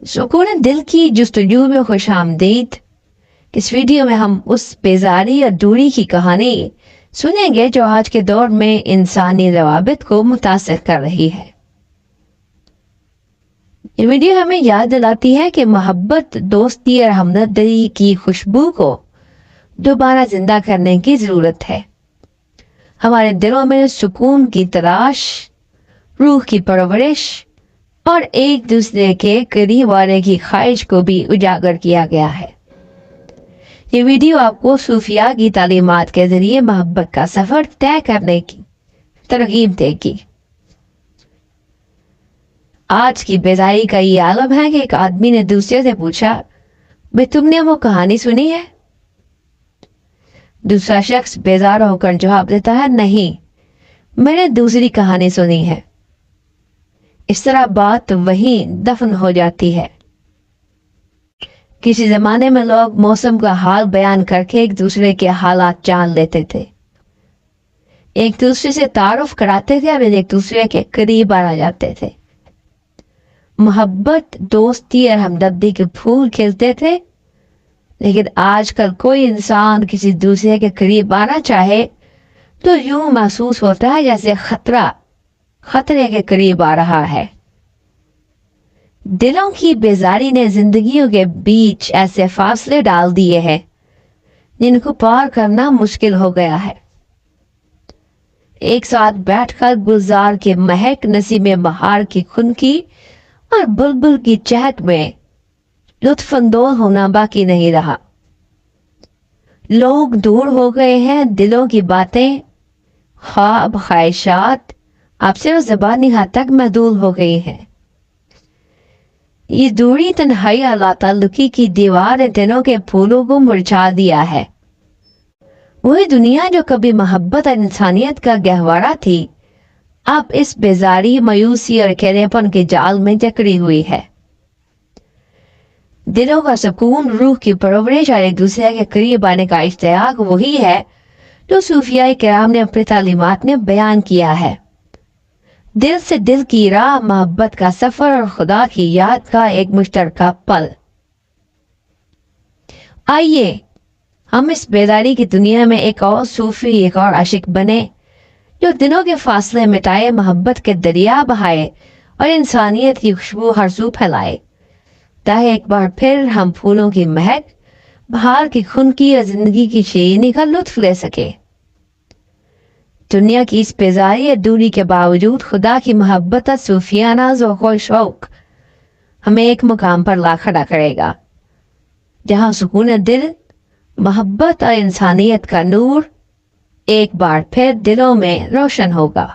سکون دل کی جستجو میں خوش آمدید۔ اس ویڈیو میں ہم اس بیزاری یا دوری کی کہانی سنیں گے جو آج کے دور میں انسانی روابط کو متاثر کر رہی ہے۔ یہ ویڈیو ہمیں یاد دلاتی ہے کہ محبت، دوستی اور ہمدردی کی خوشبو کو دوبارہ زندہ کرنے کی ضرورت ہے۔ ہمارے دلوں میں سکون کی تلاش، روح کی پرورش اور ایک دوسرے کے قریب آنے کی خواہش کو بھی اجاگر کیا گیا ہے۔ یہ ویڈیو آپ کو صوفیاء کی تعلیمات کے ذریعے محبت کا سفر طے کرنے کی ترغیب دے گی۔ آج کی بیزاری کا یہ عالم ہے کہ ایک آدمی نے دوسرے سے پوچھا، بھئی تم نے وہ کہانی سنی ہے؟ دوسرا شخص بیزار ہو کر جواب دیتا ہے، نہیں، میں نے دوسری کہانی سنی ہے۔ اس طرح بات وہیں دفن ہو جاتی ہے۔ کسی زمانے میں لوگ موسم کا حال بیان کر کے ایک دوسرے کے حالات جان لیتے تھے، ایک دوسرے سے تعارف کراتے تھے اور ایک دوسرے کے قریب آ جاتے تھے۔ محبت، دوستی اور ہمدردی کے پھول کھلتے تھے، لیکن آج کل کوئی انسان کسی دوسرے کے قریب آنا چاہے تو یوں محسوس ہوتا ہے جیسے خطرے کے قریب آ رہا ہے۔ دلوں کی بیزاری نے زندگیوں کے بیچ ایسے فاصلے ڈال دیے ہیں جن کو پار کرنا مشکل ہو گیا ہے۔ ایک ساتھ بیٹھ کر گلزار کی مہک، نسیم بہار کی خنکی اور بلبل کی چہک میں لطف اندوز ہونا باقی نہیں رہا۔ لوگ دور ہو گئے ہیں، دلوں کی باتیں، خواب، خواہشات اب صرف زبانی حد تک محدود ہو گئی ہیں۔ یہ دوری، تنہائی اور لا تعلقی کی دیوار نے دلوں کے پھولوں کو مرجھا دیا ہے۔ وہی دنیا جو کبھی محبت اور انسانیت کا گہوارہ تھی، اب اس بیزاری، مایوسی اور اکیلے پن کے جال میں جکڑی ہوئی ہے۔ دلوں کا سکون، روح کی پرورش اور ایک دوسرے کے قریب آنے کا اشتیاق وہی ہے جو صوفیاء کرام نے اپنی تعلیمات میں بیان کیا ہے۔ دل سے دل کی راہ، محبت کا سفر اور خدا کی یاد کا ایک مشترکہ پل۔ آئیے ہم اس بیداری کی دنیا میں ایک اور صوفی، ایک اور عاشق بنے جو دلوں کے فاصلے مٹائے، محبت کے دریا بہائے اور انسانیت کی خوشبو ہر سو پھیلائے، تاکہ ایک بار پھر ہم پھولوں کی مہک، بہار کی خنکی اور زندگی کی شیرینی کا لطف لے سکے۔ دنیا کی اس بیزاری اور دوری کے باوجود خدا کی محبت اور صوفیانہ ذوق و شوق ہمیں ایک مقام پر لا کھڑا کرے گا، جہاں سکون دل، محبت اور انسانیت کا نور ایک بار پھر دلوں میں روشن ہوگا۔